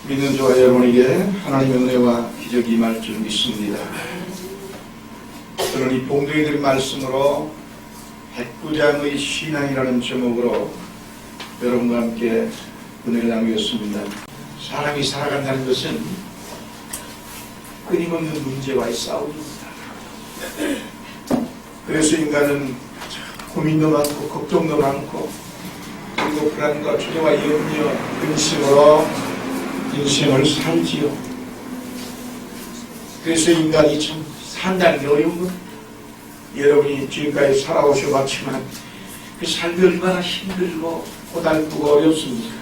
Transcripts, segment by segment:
믿는 저와 여러분에게 하나님의 은혜와 기적이 임할 줄 믿습니다. 저는 이 봉독해 드린 말씀으로 백부장의 신앙이라는 제목으로 여러분과 함께 은혜를 나누겠습니다. 사람이 살아간다는 것은 끊임없는 문제와의 싸움입니다. 그래서 인간은 고민도 많고 걱정도 많고 그리고 불안과 초조와 염려, 근심으로 인생을 살지요. 그래서 인간이 참 산다는 게 어려운 것. 여러분이 지금까지 살아오셔봤지만 그 삶이 얼마나 힘들고 고달프고 어렵습니까?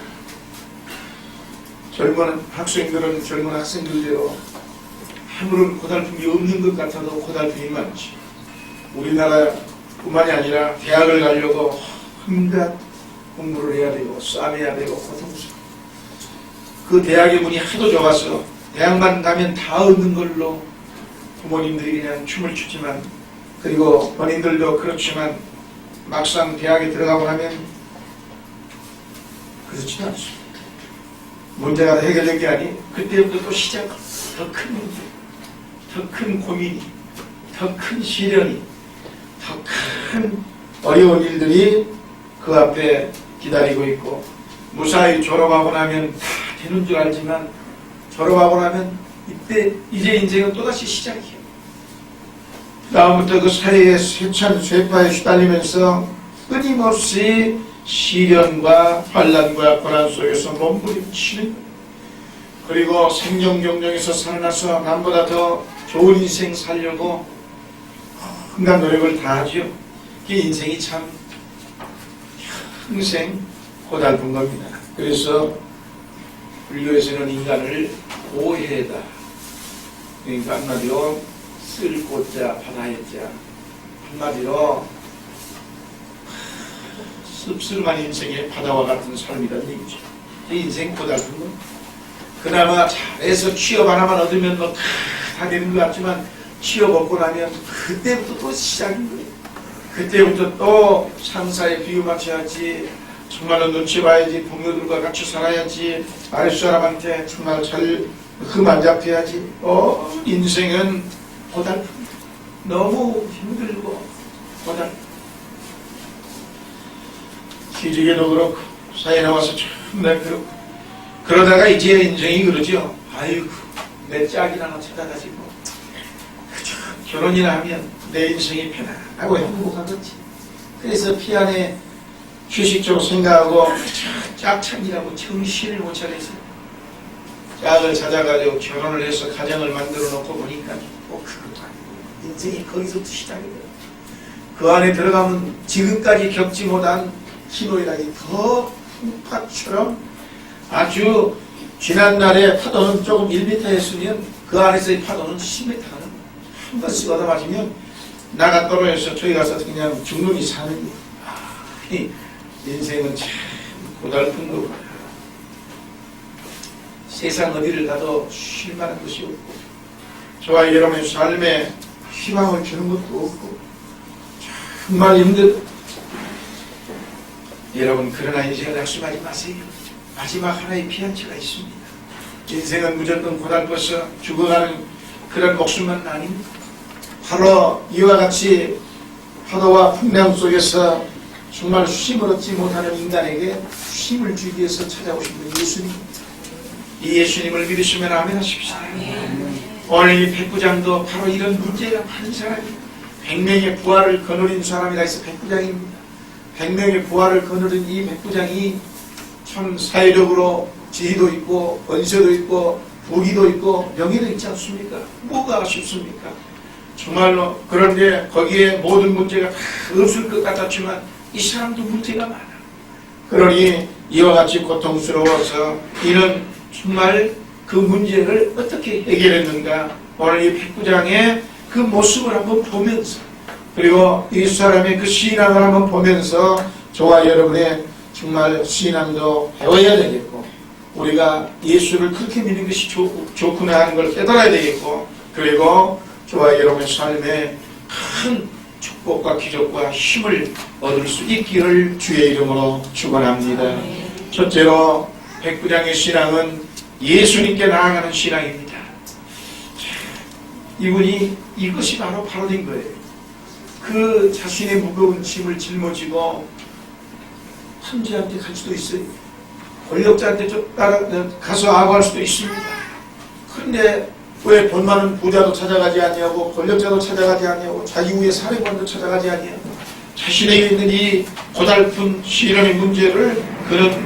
젊은 학생들은 젊은 학생들대로 아무런 고달픔이 없는 것 같아도 고달픔이 많지. 우리나라뿐만이 아니라 대학을 가려고 한갖 공부를 해야 되고 싸매야 되고 고통스러워. 그 대학의 문이 하도 좋아서 대학만 가면 다 얻는 걸로 부모님들이 그냥 춤을 추지만, 그리고 본인들도 그렇지만 막상 대학에 들어가고 나면 그렇지도 않습니다. 문제가 해결된 게 아니, 그때부터 또 시작, 더 큰 문제, 더 큰 고민이, 더 큰 시련이, 더 큰 어려운 일들이 그 앞에 기다리고 있고, 무사히 졸업하고 나면 다 되는 줄 알지만 졸업하고 나면 이제 인생은 또다시 시작이에요. 다음부터 그 사회의 쇠찬 쇠파에 휘달리면서 끊임없이 시련과 환난과 고난 속에서 몸부림치는 거예요. 그리고 생존경쟁에서 살아나서 남보다 더 좋은 인생 살려고 온갖 노력을 다 하죠. 그 인생이 참 평생 고달픈 겁니다. 그래서 불교에서는 인간을 고해다, 그러니까 한마디로 쓸 고자 바다의 자, 한마디로 씁쓸한 인생의 바다와 같은 삶이라는 얘기죠. 이 인생 고달픈 건 그나마 잘해서 취업 하나만 얻으면 뭐 다 되는 것 같지만 취업 얻고 나면 그때부터 또 시작인 거예요. 그때부터 또 상사에 비유 맞춰야지, 정말로 눈치 봐야지, 동료들과 같이 살아야지, 아랫사람한테 정말 잘 흠 안 잡혀야지. 인생은 고달픕니다. 너무 힘들고 고달프. 취직에도 그렇고 사회 나와서 정말 그렇고 그러다가 이제 인생이 그러죠. 아이고 내 짝이나 하나 찾아가지고 그저 결혼이나 하면 내 인생이 편안하고 행복하겠지. 그래서 피안에 휴식적으로 생각하고 짝 찾느라고 정신을 못 차려서 짝을 찾아가지고 결혼을 해서 가정을 만들어 놓고 보니까 그것도 아니고 인생이 거기서부터 시작이 돼요. 그 안에 들어가면 지금까지 겪지 못한 희노애락이 더 풍파처럼 아주 지난날의 파도는 조금 1m였으면 그 안에서의 파도는 10m는 한 번씩 얻어맞으면 나가 떨어져서 저기 가서 그냥 죽는 사는 거예요. 인생은 참 고달픈 거구나. 세상 어디를 가도 쉴 만한 것이 없고 저와 여러분의 삶에 희망을 주는 것도 없고 정말 힘들어. 여러분 그러나 인생을 낙심하지 마세요. 마지막 하나의 피안처가 있습니다. 인생은 무조건 고달퍼서 죽어가는 그런 목숨은 아닙니다. 바로 이와 같이 파도와 풍랑 속에서 정말 쉼을 얻지 못하는 인간에게 쉼을 주기 위해서 찾아오신 분 예수님입니다. 이 예수님을 믿으시면 아멘 하십시오. 오늘 이 백부장도 바로 이런 문제가 많은 사람입니다. 100명의 부활을 거느린 사람이라 해서 백부장입니다. 100명의 부활을 거느린 이 백부장이 참 사회적으로 지위도 있고 권세도 있고 부귀도 있고 명예도 있지 않습니까? 뭐가 아쉽습니까? 정말로. 그런데 거기에 모든 문제가 다 없을 것 같았지만 이 사람도 문제가 많아. 그러니 이와 같이 고통스러워서 이는 정말 그 문제를 어떻게 해결했는가, 오늘 이 백부장의 그 모습을 한번 보면서, 그리고 이 사람의 그 신앙을 한번 보면서 저와 여러분의 정말 신앙도 배워야 되겠고, 우리가 예수를 그렇게 믿는 것이 좋구나 하는 걸 깨달아야 되겠고, 그리고 저와 여러분의 삶에 큰 축복과 기적과 힘을 얻을 수 있기를 주의 이름으로 축원합니다. 첫째로 백부장의 신앙은 예수님께 나아가는 신앙입니다. 이분이 이것이 바로 된 거예요. 그 자신의 무거운 짐을 짊어지고 황제한테 갈 수도 있어요. 권력자한테 가서 아부할 수도 있습니다. 그런데 왜 돈 많은 부자도 찾아가지 아니하고 권력자도 찾아가지 아니하고 자기 위에 사례관도 찾아가지 아니하고 자신에게 있는 이 고달픈 시련의 문제를 그는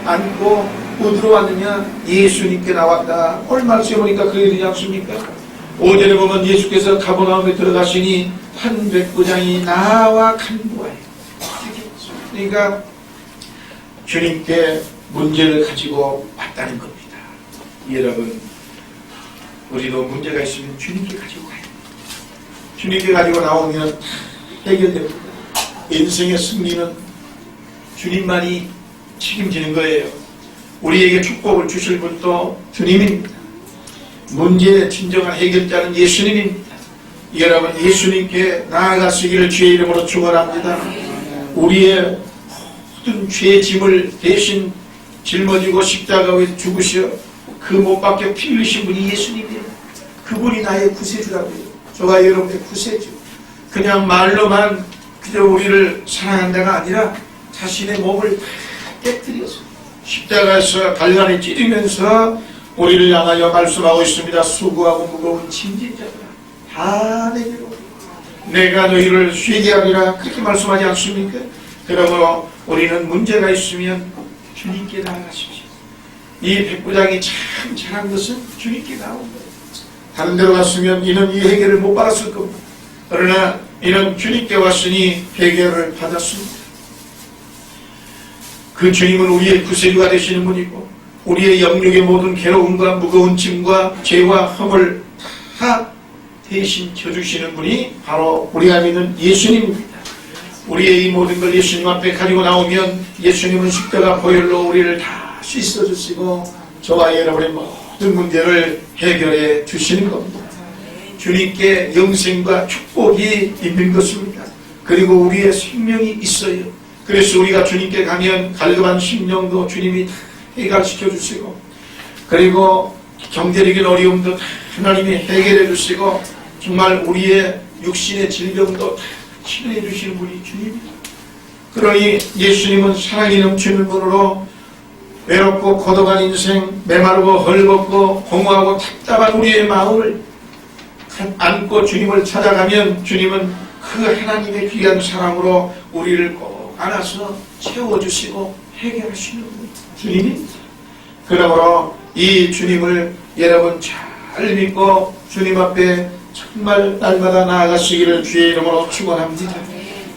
안고 어디로 왔느냐? 예수님께 나왔다. 오늘 말씀해 보니까 그렇게 되지 않습니까? 5절에 보면 예수께서 가버나움에 들어가시니 한 백부장이 나와 간구하여. 그러니까 주님께 문제를 가지고 왔다는 겁니다. 여러분, 우리도 문제가 있으면 주님께 가지고 가요. 주님께 가지고 나오면 해결됩니다. 인생의 승리는 주님만이 책임지는 거예요. 우리에게 축복을 주실 분도 주님입니다. 문제의 진정한 해결자는 예수님입니다. 여러분, 예수님께 나아가시기를 주의 이름으로 축원합니다. 우리의 모든 죄의 짐을 대신 짊어지고 십자가에 죽으셔 그 못 박혀 피 흘리신 분이 예수님이에요. 그분이 나의 구세주라고요. 저와 여러분의 구세주. 그냥 말로만 그저 우리를 사랑한다가 아니라 자신의 몸을 다 깨뜨려서 십자가에서 갈갈이 찌르면서 우리를 향하여 말씀하고 있습니다. 수고하고 무거운 짐진 자들아 다 내게로 내가 너희를 쉬게 하리라. 그렇게 말씀하지 않습니까? 그러므로 우리는 문제가 있으면 주님께 나아가십시오. 이 백부장이 참 잘한 것은 주님께 나온 거예요. 다른 데로 갔으면 이는 이 해결을 못 받았을 겁니다. 그러나 이는 주님께 왔으니 해결을 받았습니다. 그 주님은 우리의 구세주가 되시는 분이고 우리의 영육의 모든 괴로움과 무거운 짐과 죄와 험을 다 대신 져주시는 분이 바로 우리가 믿는 예수님입니다. 우리의 이 모든 걸 예수님 앞에 가지고 나오면 예수님은 십자가 보혈로 우리를 다 씻어주시고 저와 여러분의 모든 문제를 해결해 주시는 겁니다. 주님께 영생과 축복이 있는 것입니다. 그리고 우리의 생명이 있어요. 그래서 우리가 주님께 가면 갈급한 심령도 주님이 해결시켜 주시고 그리고 경제적인 어려움도 하나님이 해결해 주시고 정말 우리의 육신의 질병도 치료해 주시는 분이 주님입니다. 그러니 예수님은 사랑이 넘치는 분으로 외롭고 고독한 인생, 메마르고 헐벗고 공허하고 답답한 우리의 마음을 안고 주님을 찾아가면 주님은 그 하나님의 귀한 사랑으로 우리를 꼭 안아서 채워주시고 해결하시는 주님입니다. 그러므로 이 주님을 여러분 잘 믿고 주님 앞에 정말 날마다 나아가시기를 주의 이름으로 축원합니다.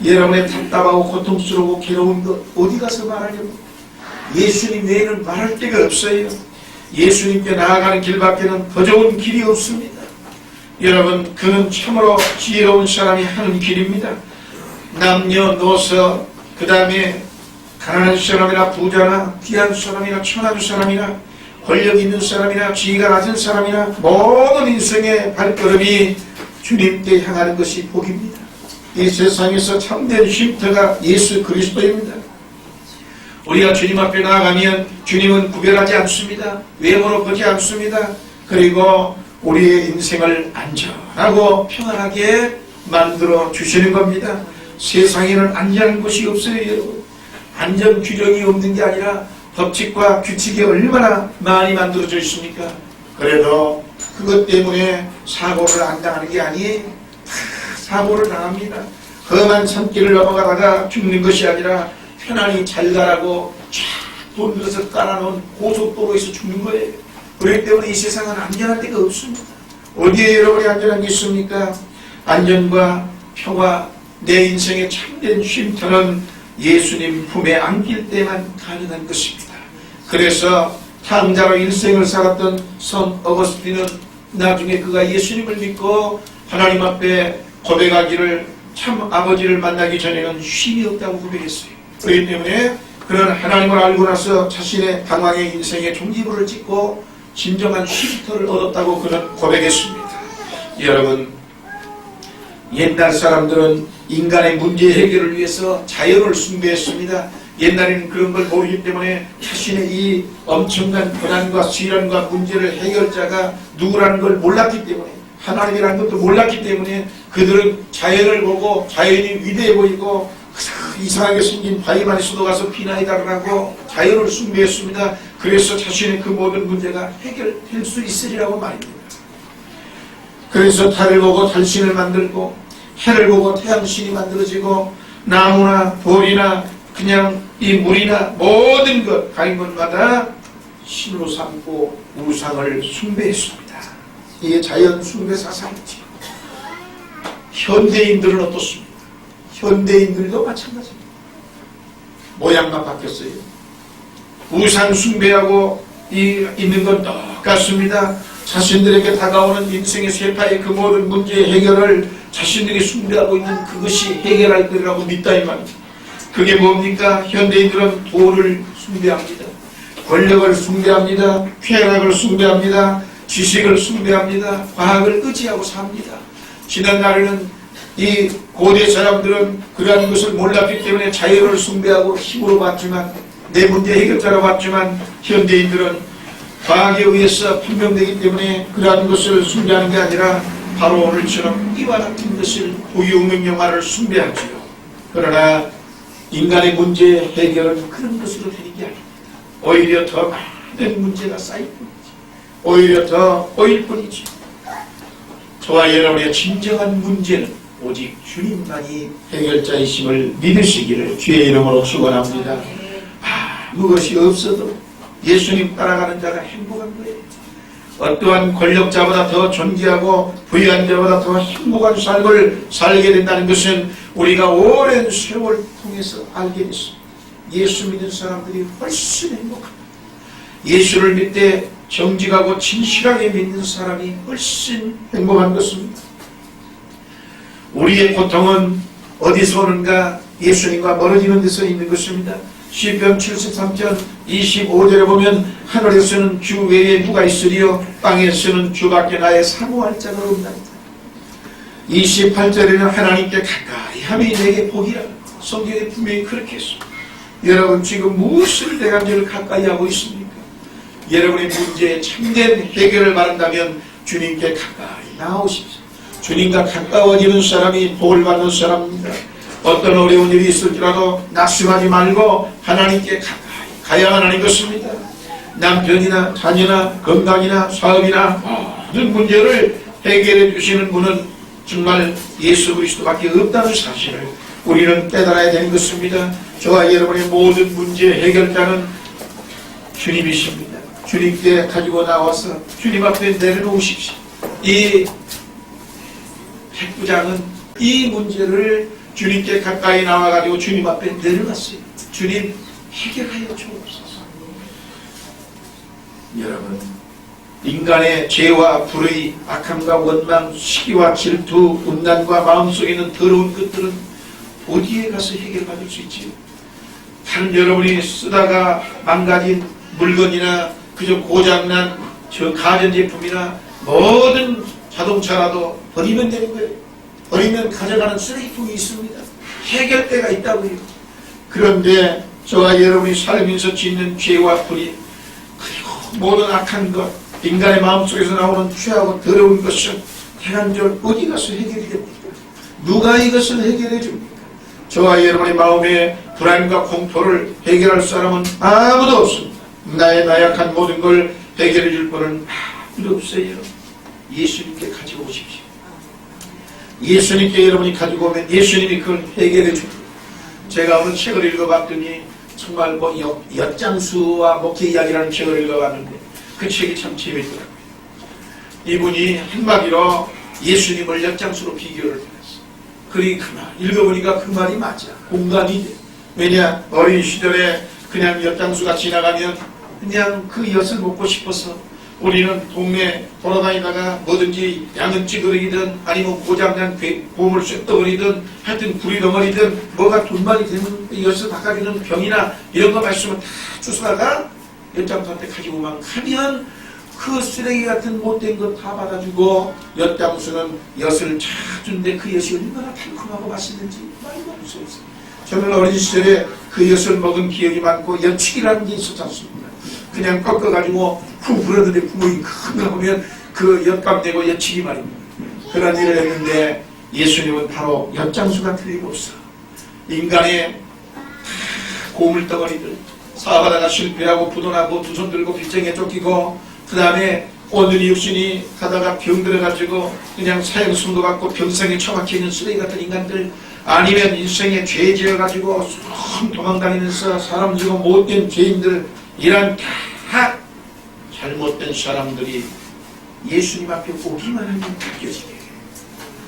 여러분의 답답하고 고통스러우고 괴로운 것 어디 가서 말하려고? 예수님 외에는 말할 데가 없어요. 예수님께 나아가는 길밖에는 더 좋은 길이 없습니다. 여러분, 그는 참으로 지혜로운 사람이 하는 길입니다. 남녀노소, 그 다음에 가난한 사람이나 부자나 귀한 사람이나 천한 사람이나 권력 있는 사람이나 지위가 낮은 사람이나 모든 인생의 발걸음이 주님께 향하는 것이 복입니다. 이 세상에서 참된 쉼터가 예수 그리스도입니다. 우리가 주님 앞에 나아가면 주님은 구별하지 않습니다. 외모로 보지 않습니다. 그리고 우리의 인생을 안전하고 평안하게 만들어 주시는 겁니다. 세상에는 안전한 곳이 없어요, 여러분. 안전 규정이 없는 게 아니라 법칙과 규칙이 얼마나 많이 만들어져 있습니까? 그래도 그것 때문에 사고를 안 당하는 게 아니에요. 사고를 당합니다. 험한 산길을 넘어가다가 죽는 것이 아니라 편안히 잘 가라고 쫙 돈 들어서 깔아놓은 고속도로에서 죽는 거예요. 그렇기 때문에 이 세상은 안전한 데가 없습니다. 어디에 여러분이 안전한 게 있습니까? 안전과 평화, 내 인생의 참된 쉼터는 예수님 품에 안길 때만 가능한 것입니다. 그래서 탕자로 일생을 살았던 성 어거스틴은 나중에 그가 예수님을 믿고 하나님 앞에 고백하기를 참 아버지를 만나기 전에는 쉼이 없다고 고백했어요. 그렇기 때문에 그는 하나님을 알고 나서 자신의 방황의 인생의 종지부를 찍고 진정한 쉼터를 얻었다고 그는 고백했습니다. 여러분, 옛날 사람들은 인간의 문제 해결을 위해서 자연을 숭배했습니다. 옛날에는 그런 걸 모르기 때문에 자신의 이 엄청난 고난과 시련과 문제를 해결자가 누구라는 걸 몰랐기 때문에, 하나님이라는 것도 몰랐기 때문에 그들은 자연을 보고 자연이 위대해 보이고 이상하게 생긴 바위만이 쏟아가서 비나이 달으라고 자연을 숭배했습니다. 그래서 자신의 그 모든 문제가 해결될 수 있으리라고 말입니다. 그래서 달을 보고 달신을 만들고 해를 보고 태양신이 만들어지고 나무나 돌이나 그냥 이 물이나 모든 것 가진 것마다 신으로 삼고 우상을 숭배했습니다. 이게 자연 숭배 사상이지. 현대인들은 어떻습니까? 현대인들도 마찬가지입니다. 모양만 바뀌었어요. 우상 숭배하고 있는 건 똑같습니다. 자신들에게 다가오는 인생의 세파의 그 모든 문제의 해결을 자신들이 숭배하고 있는 그것이 해결할 거라고 믿다 이 말입니다. 그게 뭡니까? 현대인들은 돈을 숭배합니다. 권력을 숭배합니다. 쾌락을 숭배합니다. 지식을 숭배합니다. 과학을 의지하고 삽니다. 지난날에는 이 고대 사람들은 그러한 것을 몰랐기 때문에 자유를 숭배하고 힘으로 봤지만, 내 문제 해결자라고 봤지만, 현대인들은 과학에 의해서 판명되기 때문에 그러한 것을 숭배하는 게 아니라 바로 오늘처럼 이와 같은 것을 부유명령화를 숭배하지요. 그러나 인간의 문제 해결은 그런 것으로 되는 게 아닙니다. 오히려 더 많은 문제가 쌓일 뿐이지. 오히려 더 꼬일 뿐이지. 저와 여러분의 진정한 문제는 오직 주님만이 해결자이심을 믿으시기를 주의 이름으로 축원합니다. 무엇이 없어도 예수님 따라가는 자가 행복한 거예요. 어떠한 권력자보다 더 존귀하고 부유한 자보다 더 행복한 삶을 살게 된다는 것은 우리가 오랜 세월 통해서 알게 됐습니다. 예수 믿는 사람들이 훨씬 행복합니다. 예수를 믿되 정직하고 진실하게 믿는 사람이 훨씬 행복한 것입니다. 우리의 고통은 어디서 오는가? 예수님과 멀어지는 데서 있는 것입니다. 시편 73편 25절에 보면 하늘에서는 주 외에 누가 있으리요 땅에서는 주밖에 나의 사모할 자가 없나이다. 28절에는 하나님께 가까이 함이 내게 복이라. 성경에 분명히 그렇게 했습니다. 여러분 지금 무엇을 내가 늘 가까이 하고 있습니까? 여러분의 문제에 참된 해결을 바란다면 주님께 가까이 나오십시오. 주님과 가까워지는 사람이 복을 받는 사람입니다. 어떤 어려운 일이 있을지라도 낙심하지 말고 하나님께 가까이 가야만 하는 것입니다. 남편이나 자녀나 건강이나 사업이나 모든 문제를 해결해 주시는 분은 정말 예수 그리스도밖에 없다는 사실을 우리는 깨달아야 되는 것입니다. 저와 여러분의 모든 문제 해결자는 주님이십니다. 주님께 가지고 나와서 주님 앞에 내려놓으십시오. 이 백부장은 이 문제를 주님께 가까이 나와가지고 주님 앞에 내려놨어요. 주님 해결하여 주옵소서. 여러분, 인간의 죄와 불의, 악함과 원망, 시기와 질투, 음란과 마음속에 있는 더러운 것들은 어디에 가서 해결받을 수 있지요? 다른 여러분이 쓰다가 망가진 물건이나 그저 고장난 저 가전제품이나 모든 자동차라도 버리면 되는 거예요. 버리면 가져가는 쓰레기통이 있습니다. 해결대가 있다고요. 그런데 저와 여러분이 살면서 짓는 죄와 불의, 그리고 모든 악한 것, 인간의 마음속에서 나오는 죄하고 더러운 것은 대간절 어디 가서 해결이 됩니까? 누가 이것을 해결해 줍니까? 저와 여러분의 마음의 불안과 공포를 해결할 사람은 아무도 없습니다. 나의 나약한 모든 걸 해결해 줄 분은 아무도 없어요. 예수님께 가지고 오십시오. 예수님께 여러분이 가지고 오면 예수님이 그걸 해결해 줍니다. 제가 오늘 책을 읽어봤더니 정말 엿장수와 목회 이야기라는 책을 읽어봤는데 그 책이 참 재밌더라고요. 이분이 한마디로 예수님을 엿장수로 비교를 했어요. 그러니까 읽어보니까 그 말이 맞아. 공감이 돼. 왜냐, 어린 시절에 그냥 엿장수가 지나가면 그냥 그 엿을 먹고 싶어서 우리는 동네 돌아다니다가 뭐든지 양은 찌그러기든 아니면 고장난 곰을 쇳덩어리든 하여튼 구리덩어리든 뭐가 돈만이 되면 엿을 닦아주는 병이나 이런 거 말씀을 다 주워다가 엿장수한테 가지고만 가면 그 쓰레기 같은 못된 거 다 받아주고 엿장수는 엿을 쫙 주는데 그 엿이 얼마나 달콤하고 맛있는지 말도 할 수 없어요. 저는 어린 시절에 그 엿을 먹은 기억이 많고 엿치기라는 게 있었지 않습니까? 그냥 꺾어가지고 후 불어들이 구멍이 큰가 보면 그 엿감 대고 엿치기 말입니다. 그런 일을 했는데 예수님은 바로 엿장수가 틀림없어. 인간의 고물덩어리들 사업하다가 실패하고 부도나고 두 손 들고 빚쟁이에 쫓기고 그 다음에 오늘이 육신이 가다가 병 들어가지고 그냥 사형수도 받고 병상에 처박혀 있는 쓰레기 같은 인간들, 아니면 인생에 죄 지어가지고 도망다니면서 사람 죽고 못된 죄인들, 이런 다 잘못된 사람들이 예수님 앞에 오기만 하면 바뀌어지게,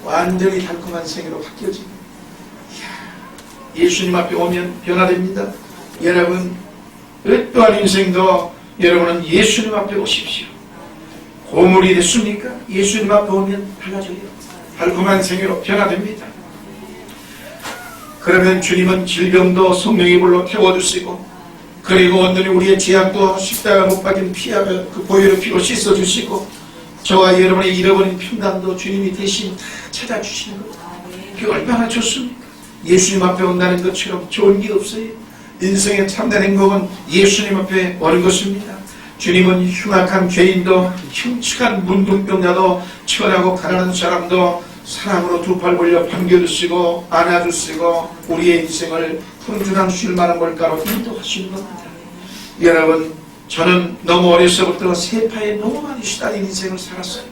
완전히 달콤한 생애로 바뀌어지게. 예수님 앞에 오면 변화됩니다. 여러분, 어떠한 인생도 여러분은 예수님 앞에 오십시오. 고물이 됐습니까? 예수님 앞에 오면 달라져요. 달콤한 생애로 변화됩니다. 그러면 주님은 질병도 성령의 불로 태워주시고, 그리고 온전히 우리의 죄악도 십자가 못 박힌 피하며 그 보혈의 피로 씻어주시고, 저와 여러분의 잃어버린 평강도 주님이 대신 다 찾아주시는 것. 그게 얼마나 좋습니까? 예수님 앞에 온다는 것처럼 좋은 게 없어요. 인생의 참된 행복은 예수님 앞에 오는 것입니다. 주님은 흉악한 죄인도 흉측한 문둥병자도 천하고 가난한 사람도 사랑으로 두 팔 벌려 반겨주시고 안아주시고 우리의 인생을 풍족한 쉴만한 물가로 인도하시는 겁니다. 여러분, 저는 너무 어려서부터 세파에 너무 많이 시달린 인생을 살았어요.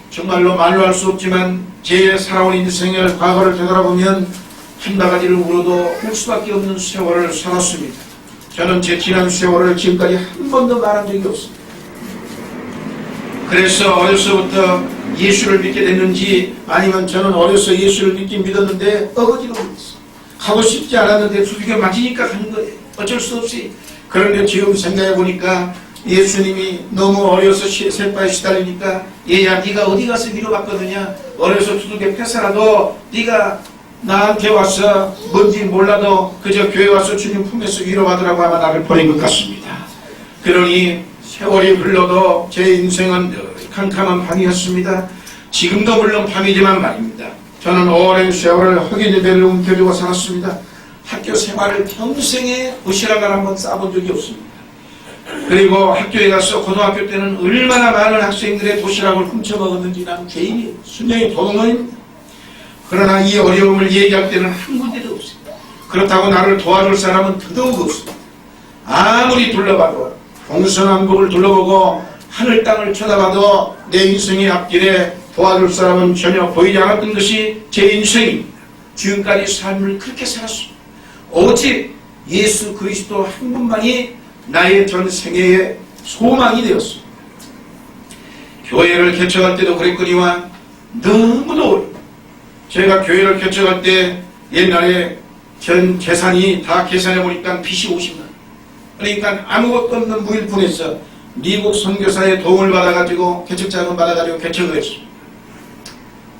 정말로 말로 할 수 없지만 제 살아온 인생을 과거를 되돌아보면 한 바가지를 울어도 울 수밖에 없는 세월을 살았습니다. 저는 제 지난 세월을 지금까지 한 번도 말한 적이 없습니다. 그래서 어려서부터 예수를 믿게 됐는지, 아니면 저는 어려서 예수를 믿긴 믿었는데 어거지로 믿었어요. 가고 싶지 않았는데 두들겨 맞으니까 가는 거예요. 어쩔 수 없이. 그런데 지금 생각해 보니까 예수님이 너무 어려서 세파에 시달리니까, 얘야 네가 어디 가서 위로받거느냐, 어려서 두들겨 패서라도 네가 나한테 와서 뭔지 몰라도 그저 교회 와서 주님 품에서 위로받으라고 아마 나를 보낸 것 같습니다. 그러니 세월이 흘러도 제 인생은 캄캄한 밤이었습니다. 지금도 물론 밤이지만 말입니다. 저는 오랜 세월을 흑인 예배를 움켜쥐고 살았습니다. 학교 생활을 평생에 도시락을 한번 싸본 적이 없습니다. 그리고 학교에 가서 고등학교 때는 얼마나 많은 학생들의 도시락을 훔쳐먹었는지 난 죄인이에요. 순전히 도둑놈입니다. 그러나 이 어려움을 얘기할 때는 한 군데도 없습니다. 그렇다고 나를 도와줄 사람은 더더욱 없습니다. 아무리 둘러봐도, 동서남북을 둘러보고 하늘 땅을 쳐다봐도 내 인생의 앞길에 도와줄 사람은 전혀 보이지 않았던 것이 제 인생입니다. 지금까지 삶을 그렇게 살았습니다. 오직 예수 그리스도 한 분만이 나의 전 생애의 소망이 되었습니다. 교회를 개척할 때도 그랬거니와 너무도 어려워요. 제가 교회를 개척할 때 옛날에 전 재산이 다 계산해 보니까 빚이 50만 원. 그러니까 아무것도 없는 무일푼에서 미국 선교사의 도움을 받아가지고 개척자금 받아가지고 개척을 했습니다.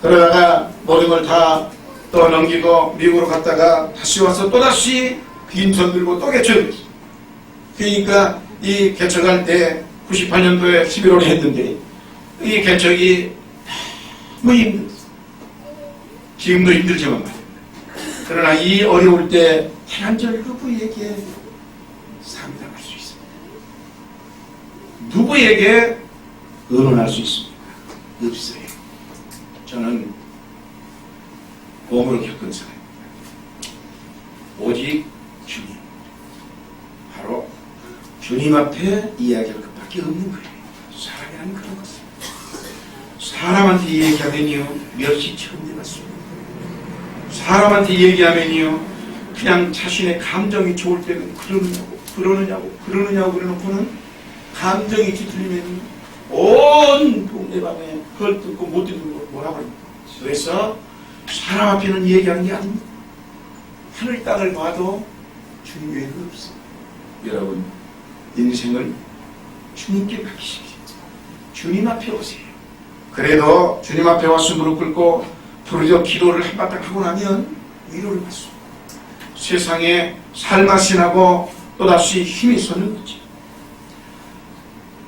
그러다가 모든 걸 다 떠넘기고 미국으로 갔다가 다시 와서 또다시 빈손 들고 또 개척을 했습니다. 그러니까 이 개척할 때 98년도에 11월에 했는데 이 개척이 너무 힘들었어요. 지금도 힘들지만 말입니다. 그러나 이 어려울 때 하나님 누구에게 상담할 수 있습니다. 누구에게 의논할 수 있습니까? 없어요. 저는 고문을 겪은 사람입니다. 오직 주님, 바로 주님 앞에 이야기할 것밖에 없는 거예요. 사람이라는 그런 것입니다. 사람한테 얘기하면요 멸시 처음 해봤습니다. 사람한테 얘기하면요 그냥 자신의 감정이 좋을 때는 그러느냐고 그러놓고는 감정이 뒤틀리면 온 동네방에 그걸 듣고 못 듣는 걸 뭐라고 합니까? 그래서 사람 앞에는 얘기하는 게 아닙니다. 하늘 땅을 봐도 주님 외에는 없어요. 여러분, 인생을 주님께 맡기십시오. 주님 앞에 오세요. 그래도 주님 앞에 와서 무릎 꿇고 부르짖어 기도를 한바탕 하고 나면 위로를 받습니다. 세상에 살맛이 나고 또다시 힘이 솟는 거죠.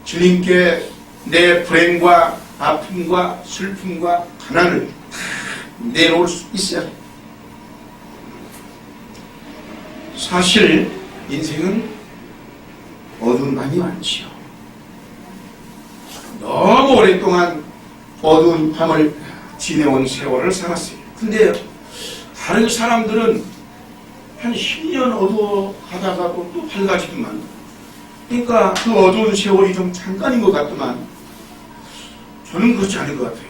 주님께 내 불행과 아픔과 슬픔과 가난을 다 내놓을 수 있어야 합니다. 사실 인생은 어두운 밤이 많지요. 너무 오랫동안 어두운 밤을 지내온 세월을 살았어요. 근데 다른 사람들은 한 10년 어두워하다가도 또 밝아지더만. 그러니까 그 어두운 세월이 좀 잠깐인 것 같더만 저는 그렇지 않은 것 같아요.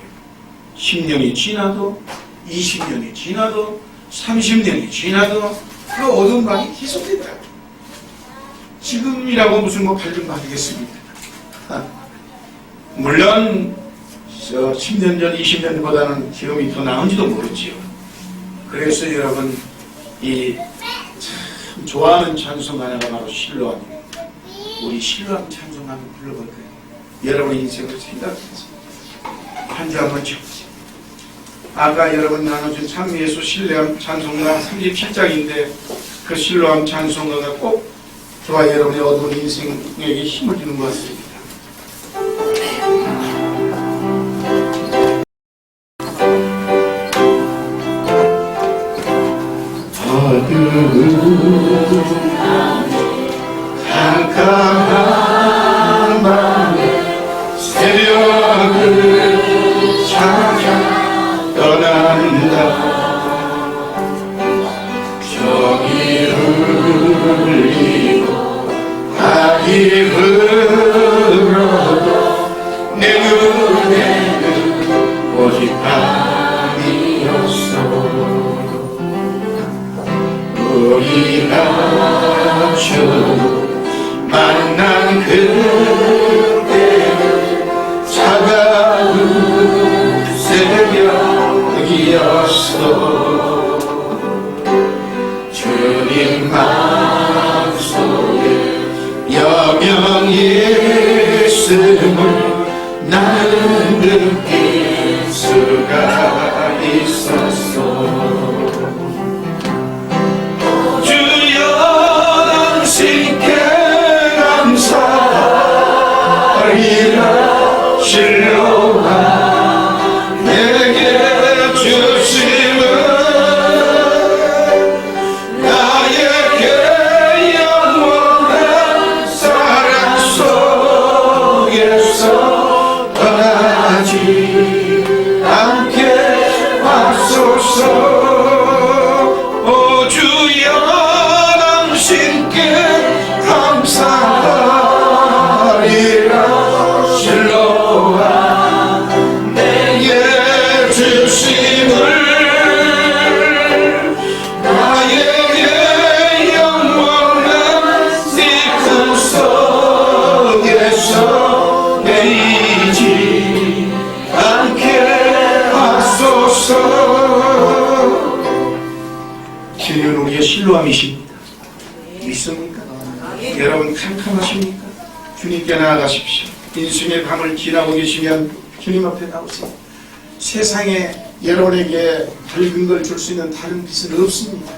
10년이 지나도 20년이 지나도 30년이 지나도 그 어두운 밤이 계속된다. 지금이라고 무슨 뭐 밝은 밤이겠습니까? 물론 10년 전, 20년보다는 지금이 더 나은지도 모르지요. 그래서 여러분 참 좋아하는 찬송가가 바로 실로암입니다. 우리 실로암 찬송 한번 불러볼 거예요. 여러분의 인생을 생각해서 한 주 한번 쳐보세요. 아까 여러분 나눠준 찬미예수 실로암 찬송가 37장인데 그 실로암 찬송가가 꼭 저와 여러분의 어두운 인생에게 힘을 주는 것 같습니다. 캄캄한 밤에 새벽을 찾아 떠난다. 정이 흘리고 악이 흘러도 내 눈에는 오직 밤이었어. 우리가 처음 만난 그때는 차가운 새벽이었어. 주님 마음속에 여명이 있음을 나는 느낄 수가 있었어. 실로암 내게 주심은 나에게 영원한 사랑 속에서 떠나지 않게 하소서. 오 주여 당신께 감사하리라. 실로암 내게 주심을 나에게 영원한 네 품 속에서 내리지 않게 하소서. 주님은 우리의 실로암이십니다. 믿습니까? 여러분 캄캄하십니까? 주님께 나아가십시오. 인생의 밤을 지나고 계시면 주님 앞에 나오세요. 세상에 여러분에게 밝은 걸 줄 수 있는 다른 빛은 없습니다.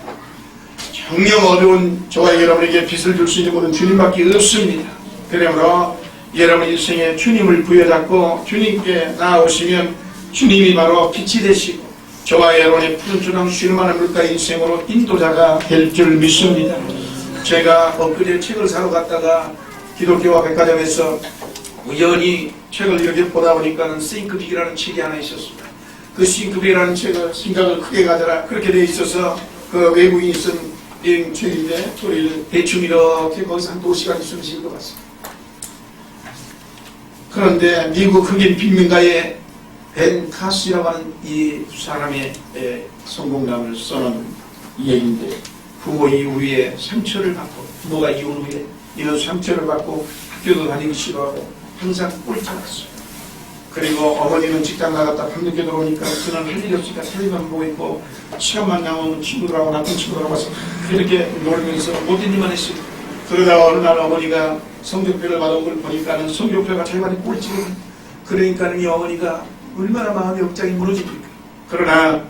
정녕 어두운 저와 여러분에게 빛을 줄 수 있는 분은 주님밖에 없습니다. 그러므로 여러분 인생에 주님을 부여잡고 주님께 나아오시면 주님이 바로 빛이 되시고 저와 여러분의 푸른 주랑 쉴만한 물가 인생으로 인도자가 될 줄 믿습니다. 제가 엊그제 책을 사러 갔다가 기독교와 백화점에서 우연히 책을 이렇게 보다 보니까는 싱크빅이라는 책이 하나 있었습니다. 그 싱크빅이라는 책을 생각을 크게 가져라 그렇게 돼 있어서 그 외국인이 쓴 책인데 우리를 대충 이렇게 거기서 한 2시간 있으면서 읽어봤습니다. 그런데 미국 흑인 빈민가의 벤 카스라고 하는 이 사람의 성공담을 써놓은 얘기인데 부모 이후에 상처를 받고 부모가 이혼 후에 이런 상처를 받고 학교도 다니기 싫어하고 항상 꼴찌였어요. 그리고 어머니는 직장 나갔다 밤늦게 들어오니까 그는 할 일이 없으니까 텔레비전 보고 있고 시간만 나오면 친구들하고 나쁜 친구들하고 와서 그렇게 놀면서 못된 일만 했어요. 그러다가 어느 날 어머니가 성적표를 받은 걸 보니까는 성적표가 자기만의 꼴찌거든요. 그러니까는 이 어머니가 얼마나 마음이 억장이 무너집니까. 그러나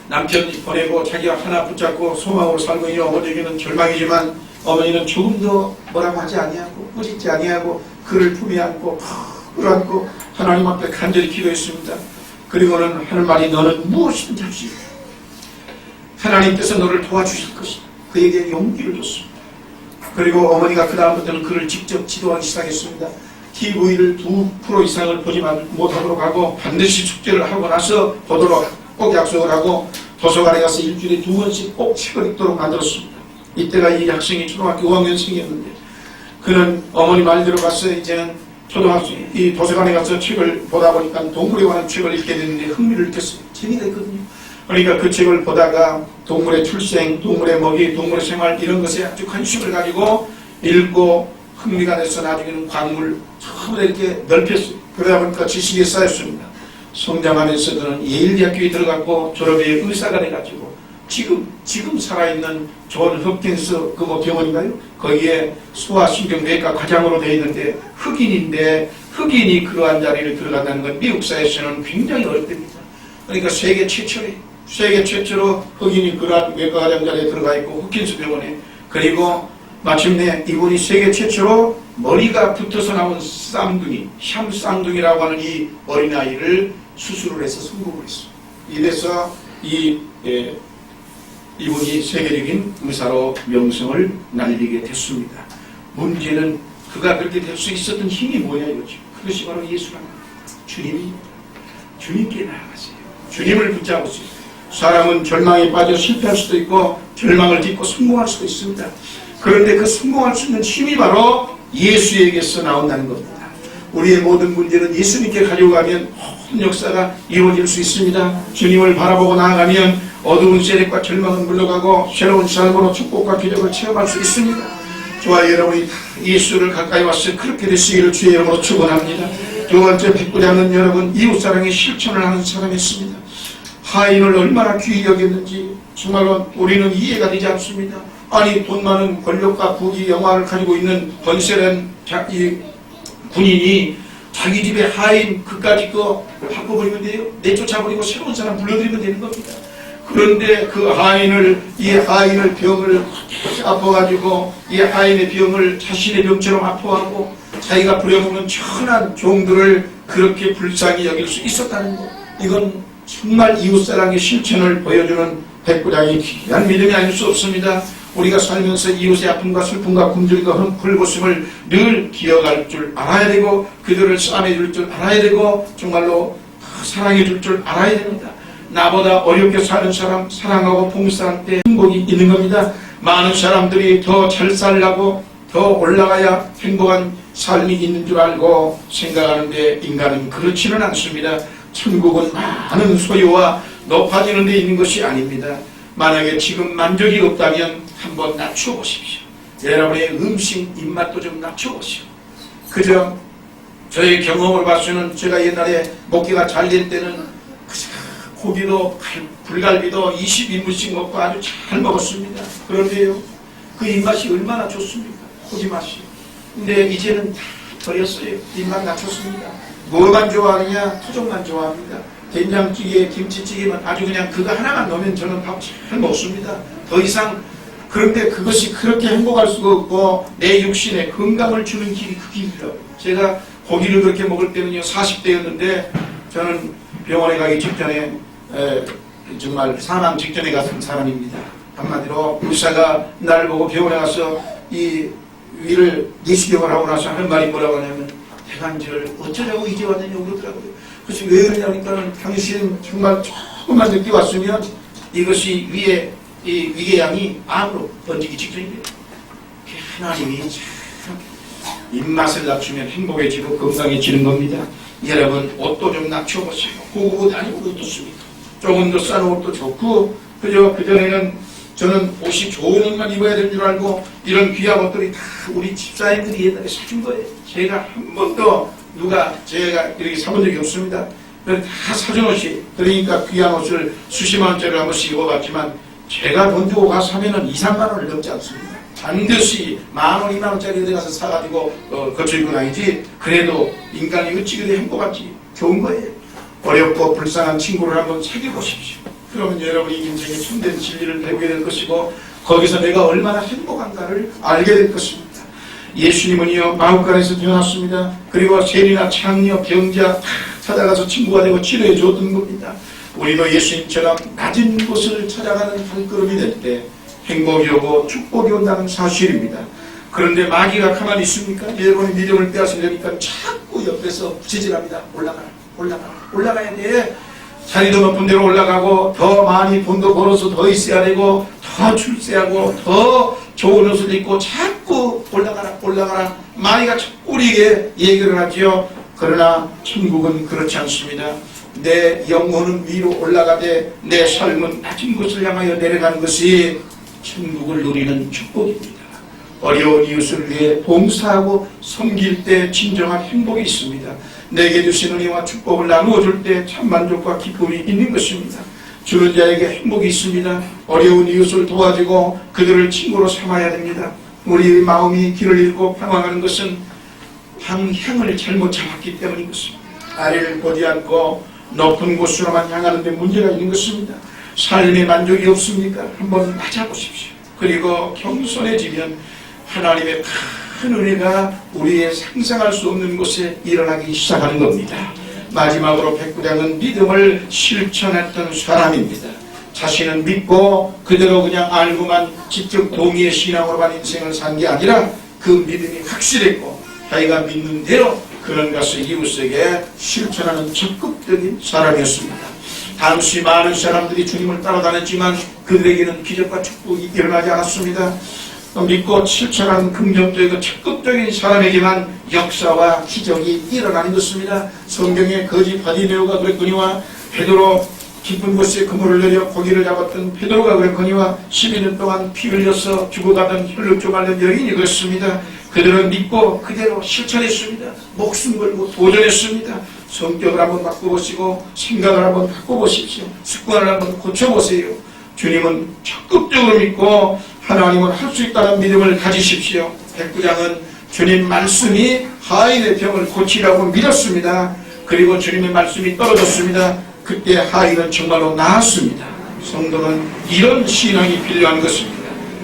남편이 보내고 자기가 하나 붙잡고 소망으로 살고 있는 어머니에게는 절망이지만 어머니는 조금 더 뭐라고 하지 아니하고 꾸짖지 아니하고 그를 품에 안고 끌어안고 하나님 앞에 간절히 기도했습니다. 그리고는 하는 말이 너는 무엇이든지 할 수 있다. 하나님께서 너를 도와주실 것이다. 그에게 용기를 줬습니다. 그리고 어머니가 그 다음부터는 그를 직접 지도하기 시작했습니다. TV를 2% 이상을 보지 못하도록 하고 반드시 숙제를 하고 나서 보도록 꼭 약속을 하고 도서관에 가서 일주일에 2번씩 꼭 책을 읽도록 만들었습니다. 이때가 이 학생이 초등학교 5학년생이었는데 그는 어머니 말대로 가서 이제는 초등학생 이 도서관에 가서 책을 보다 보니까 동물에 관한 책을 읽게 됐는데 흥미를 느꼈어요. 재미가 있거든요. 그러니까 그 책을 보다가 동물의 출생, 동물의 먹이, 동물의 생활 이런 것에 아주 관심을 가지고 읽고 흥미가 돼서 나중에는 광물 전부 다 이렇게 넓혔어요. 그러다 보니까 지식이 쌓였습니다. 성장하면서 그는 예일대학교에 들어갔고 졸업에 의사가 돼가지고 지금 살아있는 존 홉킨스 그 뭐 병원인가요? 거기에 소아신경내과 과장으로 되어 있는데 흑인인데 흑인이 그러한 자리를 들어간다는 건 미국 사회에서는 굉장히 어렵답니다. 그러니까 세계 최초로 흑인이 그러한 외과 과장 자리에 들어가 있고 홉킨스 병원에 그리고 마침내 이분이 세계 최초로 머리가 붙어서 나온 쌍둥이, 샴 쌍둥이라고 하는 이 어린아이를 수술을 해서 성공을 했습니다. 이래서 이분이 세계적인 의사로 명성을 날리게 됐습니다. 문제는 그가 그렇게 될 수 있었던 힘이 뭐냐 이거죠. 그것이 바로 예수라는 주님입니다. 주님께 나아가세요. 주님을 붙잡으세요. 사람은 절망에 빠져 실패할 수도 있고 절망을 딛고 성공할 수도 있습니다. 그런데 그 성공할 수 있는 힘이 바로 예수에게서 나온다는 겁니다. 우리의 모든 문제는 예수님께 가지고 가면 모든 역사가 이루어질 수 있습니다. 주님을 바라보고 나아가면 어두운 세력과 절망은 물러가고 새로운 삶으로 축복과 기적을 체험할 수 있습니다. 저와 여러분이 예수를 가까이 와서 그렇게 되시기를 주의 이름으로 축원합니다. 두 번째, 백구지 않는 여러분, 이웃사랑의 실천을 하는 사람이었습니다. 하인을 얼마나 귀히 여겼는지 정말로 우리는 이해가 되지 않습니다. 아니 돈 많은 권력과 부귀 영화를 가지고 있는 번세된 이 군인이 자기 집에 하인 그까짓 거 바꿔버리면 돼요? 내쫓아버리고 새로운 사람 불러들이면 되는 겁니다. 그런데 그 이 하인을 병을 아파가지고 이 하인의 병을 자신의 병처럼 아파하고 자기가 부려먹는 천한 종들을 그렇게 불쌍히 여길 수 있었다는 것, 이건 정말 이웃사랑의 실천을 보여주는 백구장의 귀한 믿음이 아닐 수 없습니다. 우리가 살면서 이웃의 아픔과 슬픔과 굶주림과 헐벗음을 늘 기억할 줄 알아야 되고 그들을 싸매줄 줄 알아야 되고 정말로 사랑해 줄 줄 알아야 됩니다. 나보다 어렵게 사는 사람 사랑하고 봉사할 때 행복이 있는 겁니다. 많은 사람들이 더 잘 살라고 더 올라가야 행복한 삶이 있는 줄 알고 생각하는데 인간은 그렇지는 않습니다. 천국은 많은 소유와 높아지는 데 있는 것이 아닙니다. 만약에 지금 만족이 없다면 한번 낮춰보십시오. 여러분의 음식 입맛도 좀 낮춰보시오. 그저 저의 경험을 봐서는 제가 옛날에 먹기가 잘 될 때는 고기도 불갈비도 20인분씩 먹고 아주 잘 먹었습니다. 그런데요, 그 입맛이 얼마나 좋습니까? 고기 맛이. 근데 이제는 다 버렸어요. 입맛 낮췄습니다. 뭐만 좋아하느냐? 토종만 좋아합니다. 된장찌개, 김치찌개만 아주 그냥 그거 하나만 넣으면 저는 밥 잘 먹습니다. 더 이상. 그런데 그것이 그렇게 행복할 수가 없고 내 육신에 건강을 주는 길이 그 길이라고요. 제가 고기를 그렇게 먹을 때는요 40대였는데 저는 병원에 가기 직전에 정말 사망 직전에 갔던 사람입니다. 한마디로 의사가 나를 보고 병원에 가서 이 위를 내시경을 하고 나서 하는 말이 뭐라고 하냐면 대관절 어쩌자고 이제 왔느냐고 그러더라고요. 그래서 왜 그러냐니까 당신 정말 조금만 늦게 왔으면 이것이 위에 이 위궤양이 암으로 번지기 직전이래요. 하나님이 참 입맛을 낮추면 행복해지고 건강해지는 겁니다. 여러분 옷도 좀 낮춰보세요. 고급 옷 아니고 어떻습니까? 조금 더 싼 옷도 좋고 그저 그전에는 저는 옷이 좋은 옷만 입어야 될 줄 알고 이런 귀한 옷들이 다 우리 집사님들이 옛날에 사준 거예요. 제가 한 번도 제가 이렇게 사본 적이 없습니다. 다 사준 옷이 그러니까 귀한 옷을 수십만 원짜리를 한 번씩 입어봤지만 제가 돈 주고 가서 사면은 2, 3만 원을 넘지 않습니다. 반드시 만 원, 2만 원짜리 데 가서 사가지고 거쳐 입고 다니지. 그래도 인간이 어찌 그리 행복한지 좋은 거예요. 어렵고 불쌍한 친구를 한번 사귀어 보십시오. 그러면 여러분이 인생의 참된 진리를 배우게 될 것이고 거기서 내가 얼마나 행복한가를 알게 될 것입니다. 예수님은요 마음간에서 태어났습니다. 그리고 세리나 창녀, 병자 찾아가서 친구가 되고 치료해 줬던 겁니다. 우리도 예수님처럼 낮은 곳을 찾아가는 발걸음이 될 때 행복이 오고 축복이 온다는 사실입니다. 그런데 마귀가 가만히 있습니까? 여러분의 믿음을 빼앗으려니까 자꾸 옆에서 부채질합니다. 올라가야 돼. 자리도 높은 데로 올라가고 더 많이 돈도 벌어서 더 있어야 되고 더 출세하고 더 좋은 옷을 입고 자꾸 올라가라. 마귀가 자꾸 우리에게 얘기를 하죠. 그러나 천국은 그렇지 않습니다. 내 영혼은 위로 올라가되 내 삶은 낮은 곳을 향하여 내려가는 것이 천국을 누리는 축복입니다. 어려운 이웃을 위해 봉사하고 섬길 때 진정한 행복이 있습니다. 내게 주신 은혜와 축복을 나누어 줄 때 참 만족과 기쁨이 있는 것입니다. 주는 자에게 행복이 있습니다. 어려운 이웃을 도와주고 그들을 친구로 삼아야 됩니다. 우리의 마음이 길을 잃고 방황하는 것은 방향을 잘못 잡았기 때문인 것입니다. 아래를 보지 않고 높은 곳으로만 향하는 데 문제가 있는 것입니다. 삶에 만족이 없습니까? 한번 맞아보십시오. 그리고 겸손해지면 하나님의 큰 은혜가 우리의 상상할 수 없는 곳에 일어나기 시작하는 겁니다. 마지막으로 백부장은 믿음을 실천했던 사람입니다. 자신은 믿고 그대로 그냥 알고만 직접 동의의 신앙으로만 인생을 산 게 아니라 그 믿음이 확실했고 자기가 믿는 대로 그런 것을 이웃에게 실천하는 적극적인 사람이었습니다. 당시 많은 사람들이 주님을 따라다녔지만 그들에게는 기적과 축복이 일어나지 않았습니다. 믿고 실천하는 긍정적이고 적극적인 사람에게만 역사와 기적이 일어나는 것입니다. 성경에 거지 바디메오가 그랬거니와 베드로 깊은 곳에 그물을 내려 고기를 잡았던 베드로가 그랬거니와 12년 동안 피 흘려서 죽어가던 혈루증 앓는 여인이 그랬습니다. 그들은 믿고 그대로 실천했습니다. 목숨 걸고 도전했습니다. 성격을 한번 바꿔보시고 생각을 한번 바꿔보십시오. 습관을 한번 고쳐보세요. 주님은 적극적으로 믿고 하나님은 할 수 있다는 믿음을 가지십시오. 백부장은 주님 말씀이 하인의 병을 고치라고 믿었습니다. 그리고 주님의 말씀이 떨어졌습니다. 그때 하인은 정말로 나았습니다. 성도는 이런 신앙이 필요한 것입니다.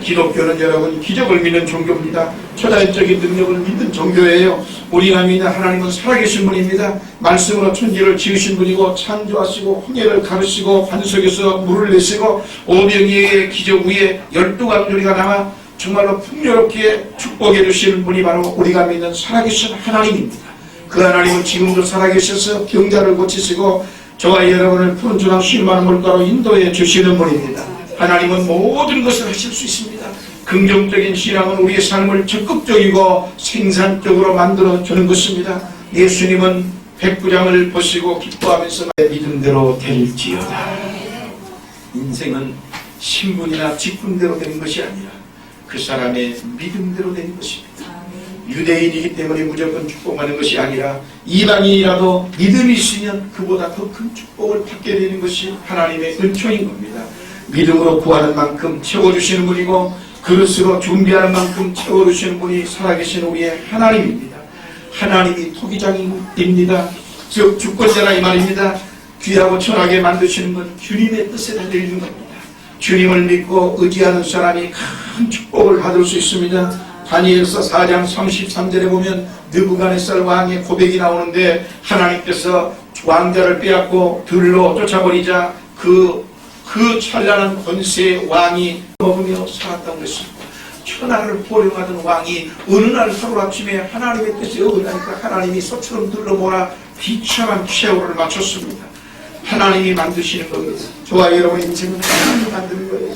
기독교는 여러분 기적을 믿는 종교입니다. 초자연적인 능력을 믿는 종교예요. 우리가 믿는 하나님은 살아계신 분입니다. 말씀으로 천지를 지으신 분이고 창조하시고 홍해를 가르시고 반석에서 물을 내시고 오병이의 기적 위에 12강조리가 나와 정말로 풍요롭게 축복해 주시는 분이 바로 우리가 믿는 살아계신 하나님입니다. 그 하나님은 지금도 살아계셔서 병자를 고치시고 저와 여러분을 푸른 주랑 쉴 만한 물가로 인도해 주시는 분입니다. 하나님은 모든 것을 하실 수 있습니다. 긍정적인 신앙은 우리의 삶을 적극적이고 생산적으로 만들어주는 것입니다. 예수님은 백부장을 보시고 기뻐하면서 믿음대로 될지어다. 인생은 신분이나 직분대로 되는 것이 아니라 그 사람의 믿음대로 되는 것입니다. 유대인이기 때문에 무조건 축복받는 것이 아니라 이방인이라도 믿음이 있으면 그보다 더 큰 축복을 받게 되는 것이 하나님의 은총인 겁니다. 믿음으로 구하는 만큼 채워주시는 분이고 그릇으로 준비하는 만큼 채워주시는 분이 살아계신 우리의 하나님입니다. 하나님이 토기장입니다. 즉 주권자라 이 말입니다. 귀하고 천하게 만드시는 건 주님의 뜻에 달려있는 겁니다. 주님을 믿고 의지하는 사람이 큰 축복을 받을 수 있습니다. 다니엘서 4장 33절에 보면 느부갓네살 왕의 고백이 나오는데 하나님께서 왕자를 빼앗고 들로 쫓아버리자 그 찬란한 권세의 왕이 먹으며 살았다고 했습니다. 천하를 보령하던 왕이 어느 날 하루아침에 하나님의 뜻에 어긋나니까 하나님이 소처럼 들러몰아 비참한 최후를 마쳤습니다. 하나님이 만드시는 겁니다. 저와 여러분의 인생은 하나님이 만드는 거예요.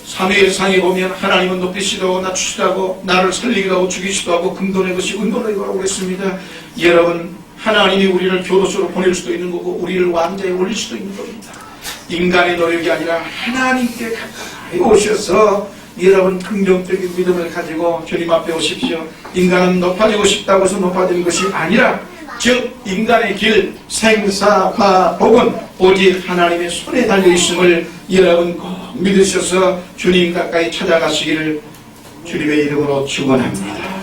사무엘상에 보면 하나님은 높이시도 하고 낮추시도 하고 나를 살리기도 하고 죽이시도 하고 금도내 것이 은도내 거라고 그랬습니다. 여러분 하나님이 우리를 교도소로 보낼 수도 있는 거고 우리를 왕자에 올릴 수도 있는 겁니다. 인간의 노력이 아니라 하나님께 가까이 오셔서 여러분 긍정적인 믿음을 가지고 주님 앞에 오십시오. 인간은 높아지고 싶다고 해서 높아지는 것이 아니라 즉 인간의 길 생사화 복은 오직 하나님의 손에 달려있음을 여러분 꼭 믿으셔서 주님 가까이 찾아가시기를 주님의 이름으로 축원합니다.